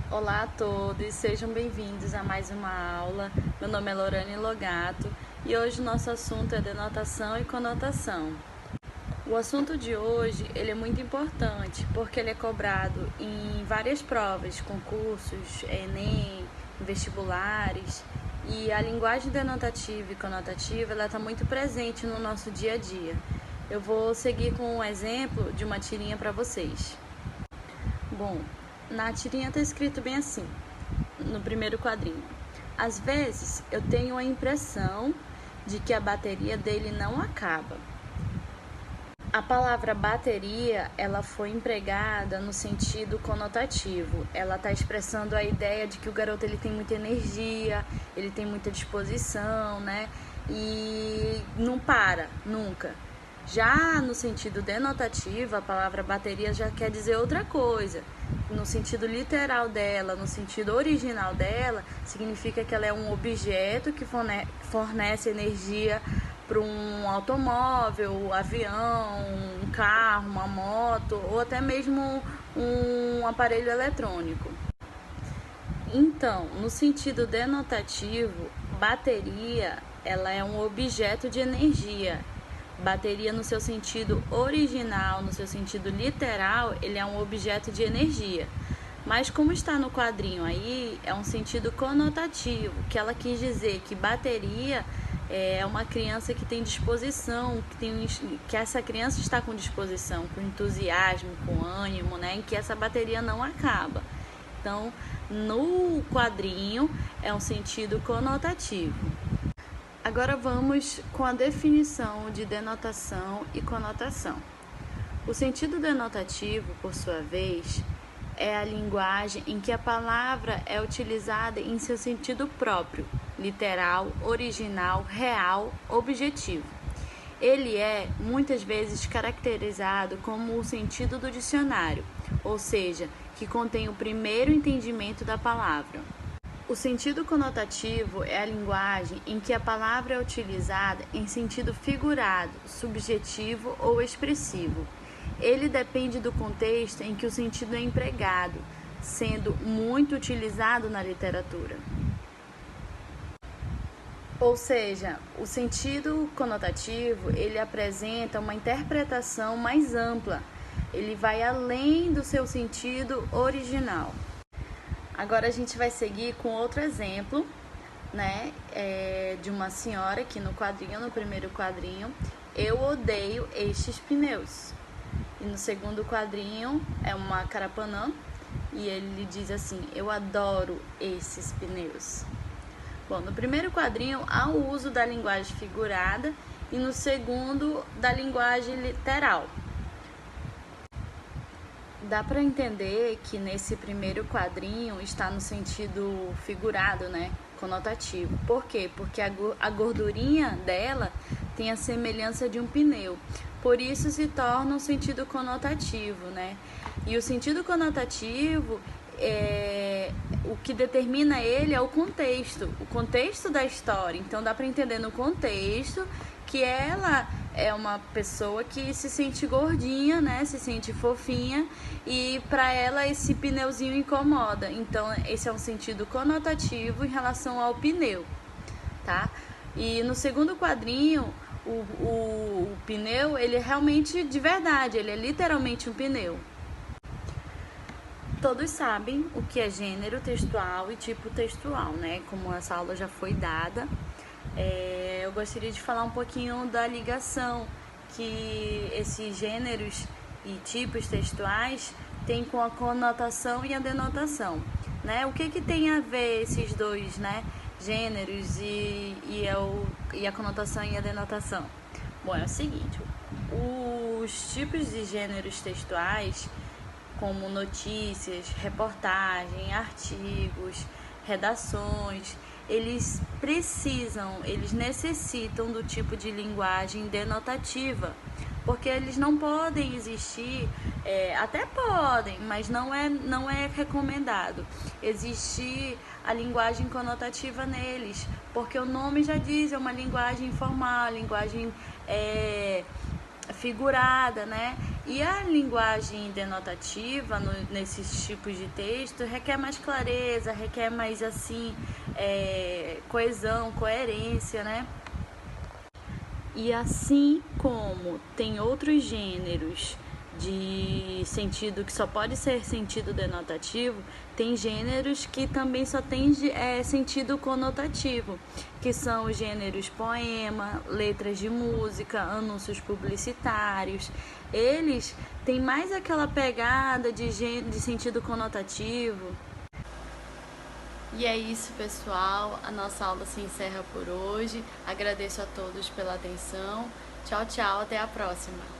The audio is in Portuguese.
Olá a todos, sejam bem-vindos a mais uma aula. Meu nome é Lorane Logato e hoje o nosso assunto é denotação e conotação. O assunto de hoje ele é muito importante porque ele é cobrado em várias provas, concursos, Enem, vestibulares, e a linguagem denotativa e conotativa está muito presente no nosso dia a dia. Eu vou seguir com um exemplo de uma tirinha para vocês. Bom, na tirinha está escrito bem assim, no primeiro quadrinho. Às vezes eu tenho a impressão de que a bateria dele não acaba. A palavra bateria, ela foi empregada no sentido conotativo. Ela está expressando a ideia de que o garoto ele tem muita energia, ele tem muita disposição, né? E não para, nunca. Já no sentido denotativo, a palavra bateria já quer dizer outra coisa. No sentido literal dela, no sentido original dela, significa que ela é um objeto que fornece energia para um automóvel, um avião, um carro, uma moto ou até mesmo um aparelho eletrônico. Então, no sentido denotativo, bateria ela é um objeto de energia. Bateria no seu sentido original, no seu sentido literal, ele é um objeto de energia. Mas como está no quadrinho aí, é um sentido conotativo, que ela quis dizer que bateria é uma criança que tem disposição, que essa criança está com disposição, com entusiasmo, com ânimo, né? Em que essa bateria não acaba. Então, no quadrinho é um sentido conotativo. Agora vamos com a definição de denotação e conotação. O sentido denotativo, por sua vez, é a linguagem em que a palavra é utilizada em seu sentido próprio, literal, original, real, objetivo. Ele é, muitas vezes, caracterizado como o sentido do dicionário, ou seja, que contém o primeiro entendimento da palavra. O sentido conotativo é a linguagem em que a palavra é utilizada em sentido figurado, subjetivo ou expressivo. Ele depende do contexto em que o sentido é empregado, sendo muito utilizado na literatura. Ou seja, o sentido conotativo, ele apresenta uma interpretação mais ampla. Ele vai além do seu sentido original. Agora a gente vai seguir com outro exemplo, né, de uma senhora que no quadrinho, no primeiro quadrinho, eu odeio estes pneus. E no segundo quadrinho é uma carapanã e ele diz assim, eu adoro esses pneus. Bom, no primeiro quadrinho há o uso da linguagem figurada e no segundo da linguagem literal. Dá para entender que nesse primeiro quadrinho está no sentido figurado, né? Conotativo. Por quê? Porque a gordurinha dela tem a semelhança de um pneu. Por isso se torna um sentido conotativo, né? E o sentido conotativo, o que determina ele é o contexto da história. Então dá para entender no contexto que ela é uma pessoa que se sente gordinha, né? Se sente fofinha e para ela esse pneuzinho incomoda. Então esse é um sentido conotativo em relação ao pneu, tá? E no segundo quadrinho, o pneu, ele é realmente de verdade, ele é literalmente um pneu. Todos sabem o que é gênero textual e tipo textual, né? Como essa aula já foi dada. Eu gostaria de falar um pouquinho da ligação que esses gêneros e tipos textuais têm com a conotação e a denotação, né? O que tem a ver esses dois, né? Gêneros e a conotação e a denotação? Bom, é o seguinte, os tipos de gêneros textuais, como notícias, reportagem, artigos, redações, eles necessitam do tipo de linguagem denotativa, porque eles não podem existir, até podem, mas não é recomendado existir a linguagem conotativa neles, porque o nome já diz, é uma linguagem informal, linguagem figurada, né? E a linguagem denotativa nesses tipos de texto requer mais clareza, requer mais assim coesão, coerência, né? E assim como tem outros gêneros de sentido que só pode ser sentido denotativo, tem gêneros que também só tem sentido conotativo, que são os gêneros poema, letras de música, anúncios publicitários. Eles têm mais aquela pegada de sentido conotativo. E é isso, pessoal. A nossa aula se encerra por hoje. Agradeço a todos pela atenção. Tchau, tchau. Até a próxima.